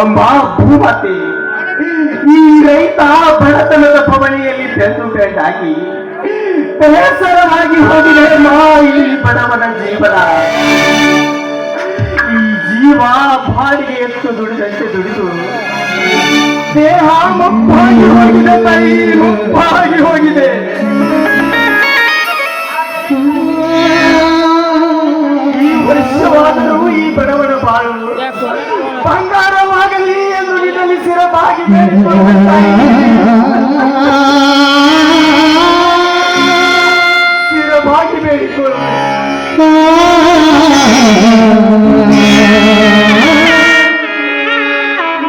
ಅಮ್ಮ ಭೂಮಾತೆ, ಈ ರೈತ ಬಡತನದ ಭವನಿಯಲ್ಲಿ ಬೆಂದು ಬೆಂಡಾಗಿ ಬೇಸರವಾಗಿ ಹೋಗಿದೆ ಮಾ ಈ ಬಡವನ ಜೀವನ. ಈ ಜೀವ ಬಾಡಿಗೆ ಎತ್ತು ದುಡಿದಂತೆ ದುಡಿದು ದೇಹ ಮುಪ್ಪಾಗಿ ಹೋಗಿದೆ ತಾಯಿ, ಮುಪ್ಪಾಗಿ ಹೋಗಿದೆ. ಈ ವರ್ಷವಾದರೂ ಈ ಬಡವನ ಬಾಳು ಬಂಗಾರವಾಗಲಿ ಎಂದು ನಿನ್ನಲ್ಲಿ ಸಿರಬಾಗಿ ಸಿರಬಾಗಿ ಬೇಡಿಕೊಳ್ಳು.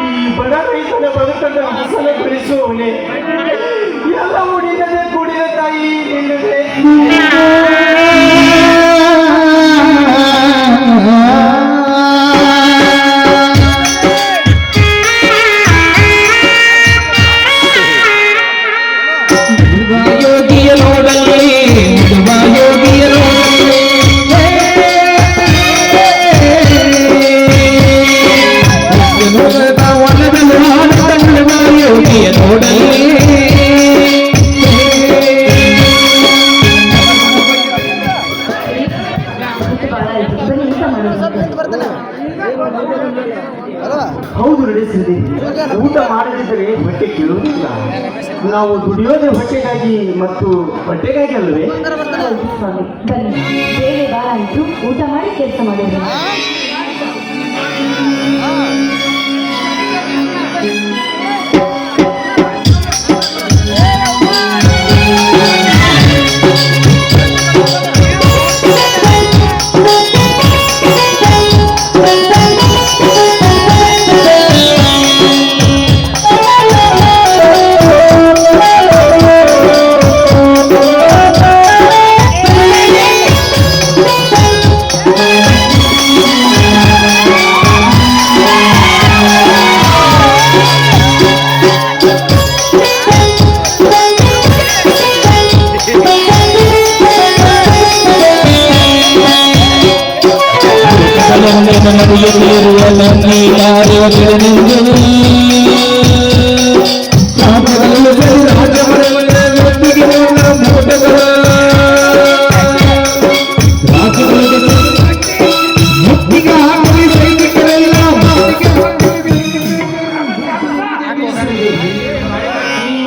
ಈ ಬಡ ರೈತನ ಬದುಕನ್ನು ಹಸನಗೊಳಿಸುವವನೇ, ಎಲ್ಲವೂ ನಿನ್ನದೇ ಕೂಡಿದ ತಾಯಿ, ನಿನ್ನದೇ. ಹೌದು ನಡೆಸಿದೆ. ಊಟ ಮಾಡದಿದ್ದರೆ ಹೊಟ್ಟೆ ಕೇಳುವುದಿಲ್ಲ. ನಾವು ದುಡಿಯೋದೇ ಹೊಟ್ಟೆಗಾಗಿ ಮತ್ತು ಬಟ್ಟೆಗಾಗಿ ಅಲ್ಲವೇ? ಬನ್ನಿ, ಬೇರೆ ಬಾರ ಆಯ್ತು, ಊಟ ಮಾಡಿ ಕೆಲಸ ಮಾಡೋದು.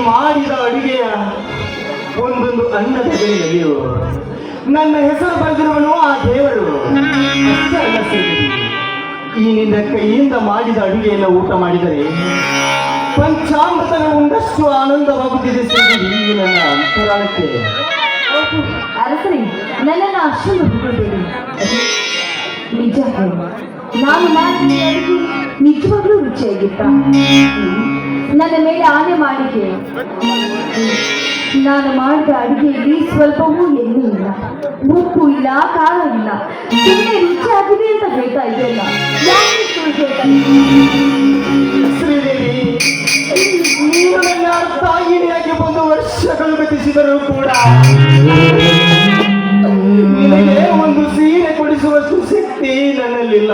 ಮಾಡಿದ ಅಡುಗೆಯ ಒಂದೊಂದು ಅನ್ನದ ಬೆಲೆಯಲ್ಲಿಯೂ ನನ್ನ ಹೆಸರು ಬರೆದಿರುವನು ಆ ದೇವರು. ಅಷ್ಟೇ ಅಲ್ಲ ಶ್ರೀದೇವಿ, ಈ ನಿನ್ನ ಕೈಯಿಂದ ಮಾಡಿದ ಅಡುಗೆಯನ್ನು ಊಟ ಮಾಡಿದರೆ ಪಂಚಾಮೃತನ ಉಂಡಷ್ಟು ಆನಂದವಾಗುತ್ತಿದೆ ಶ್ರೀದೇವಿ ನನ್ನ ಅಂತರಾಳಕ್ಕೆ. ಅರಸರಿ, ನನ್ನನ್ನು ಅಷ್ಟೊಂದು ಬಿಡಬೇಡಿ. ನಿಜ ಹೇಳು, ನಾನು ಮಾಡಿದ ಅಡುಗೆ ನಿಜವಾಗ್ಲೂ ರುಚಿಯಾಗಿತ್ತ? ನನ್ನ ಮೇಲೆ ಆನೆ ಮಾಡಿಕೆ. ನಾನು ಮಾಡಿದ ಅಡುಗೆಯಲ್ಲಿ ಸ್ವಲ್ಪವೂ ಎಣ್ಣೆ ಇಲ್ಲ, ಉಪ್ಪು ಇಲ್ಲ, ಖಾರ ಇಲ್ಲ, ಸುಮ್ಮನೆ ರುಚಿಯಾಗಿದೆ ಅಂತ ಹೇಳ್ತಾ ಇದೆಯಲ್ಲ, ಯಾಕೆ ಸುಳ್ಳು ಹೇಳ್ತಾ ಶ್ರೀದೇವಿ, ನೀನು ನನ್ನ ತಾಯಿಯಾಗಿ ಒಂದು ವರ್ಷಗಳು ಗತಿಸಿದರೂ ಕೂಡ ನಿನಗೆ ಒಂದು ಸೀರೆ ಕೊಡಿಸುವಷ್ಟು ಶಕ್ತಿ ನನ್ನಲ್ಲಿಲ್ಲ.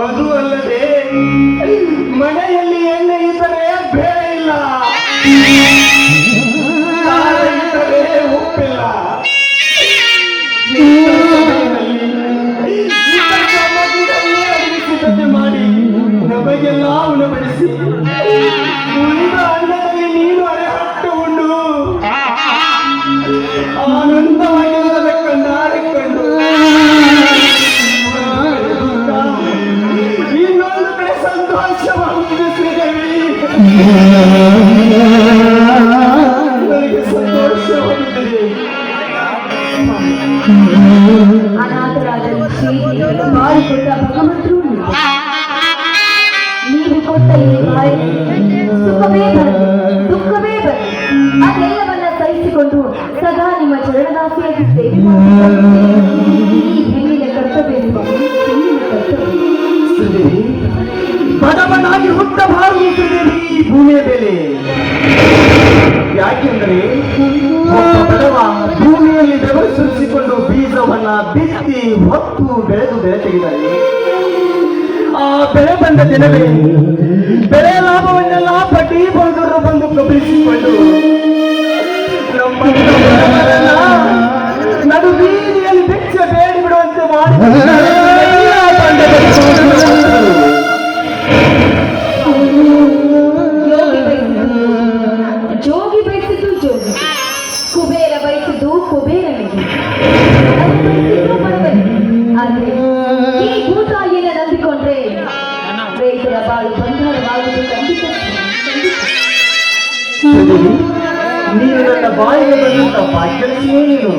ಅದು ಅಲ್ಲದೆ ಮನೆಯಲ್ಲಿ ಎಣ್ಣೆ ಇದ್ದರೆ ಬೇರೆ ಇಲ್ಲ, ಖಾರ ಇದ್ದರೆ ಉಪ್ಪಿಲ್ಲ. ಸಿದ್ಧತೆ ಮಾಡಿ ನಮಗೆಲ್ಲ ಉಣಬಡಿಸಿ ಉಳಿದ ಅನ್ನದಲ್ಲಿ ನೀನು ಅರೆಹಟ್ಟು ಉಂಡು ಆನಂದವಾಗಿರುವುದರ ಕಂಡು ಇನ್ನೊಂದು ಕಡೆ ಸಂತೋಷವಾಗುತ್ತಿದೆ ಶ್ರೀದೇವಿ, ನನಗೆ ಸಂತೋಷವಾಗುತ್ತಿದೆ. ಅನಾಥರಾದ ಮಾಡಿಕೊಟ್ಟ ಭಗವಂತರು ನೀವು ಕೊಟ್ಟ ಈ ಮಾಯ ಸುಖವೇ ಬರಲಿ, ದುಃಖವೇ ಬರಲಿ, ಅದೆಲ್ಲವನ್ನ ಸಹಿಸಿಕೊಂಡು ಸದಾ ನಿಮ್ಮ ಚರಣದಾಸಿಯಾಗಿ ಸೇವೆ ಈ ಹೆಣ್ಣಿನ ಕರ್ತವ್ಯ, ಹೆಣ್ಣಿನ ಕರ್ತವ್ಯ. ಬಡವನಾಗಿ ಹುಟ್ಟಬಾರದು ಶ್ರೀದೇವಿ ಈ ಭೂಮಿಯ ಬೆಲೆ. ಯಾಕೆಂದರೆ ಒಬ್ಬ ಬಡವ ಭೂಮಿಯಲ್ಲಿ ಬೆವರು ಸುರಿಸಿಕೊಂಡು ಬೀಜವನ್ನ ಬಿತ್ತಿ ಹೊತ್ತು ಬೆಳೆದು ಬೆಳೆ ತೆಗೆದರೆ ಆ ಬೆಳೆ ಬಂದ ದಿನವೇ ಬೆಳೆ ಲಾಭವನ್ನೆಲ್ಲ ಬಡ್ಡಿ ಬರುವರು ಬಂದು ಕಬಳಿಸಿಕೊಂಡು ನಮ್ಮ ಬಡವರನ್ನ ನಡು ಬೀದಿಯಲ್ಲಿ ಭಿಕ್ಷೆ ಬೇಡಿ ಬಿಡುವಂತೆ ಮಾಡಿ ಜೋಗಿ ಬಯಸಿದ್ದು ಜೋಗಿ, ಕುಬೇರ ಬಯಸಿದ್ದು ಕುಬೇರನಿಗೆ, ಆದ್ರೆ ಈ ಭೂತಾಯಿಯನ್ನ ನಂಬಿಕೊಂಡ್ರೆ ರೈತರ ಬಾಳು ಬಂಗಾರವಾಗುವುದು ಖಂಡಿತ. ನೀನು ನನ್ನ ಬಾಯಿಗೆ ಬಂದಂತ ಭಾಗ್ಯಲಕ್ಷ್ಮೀ ನೀನು.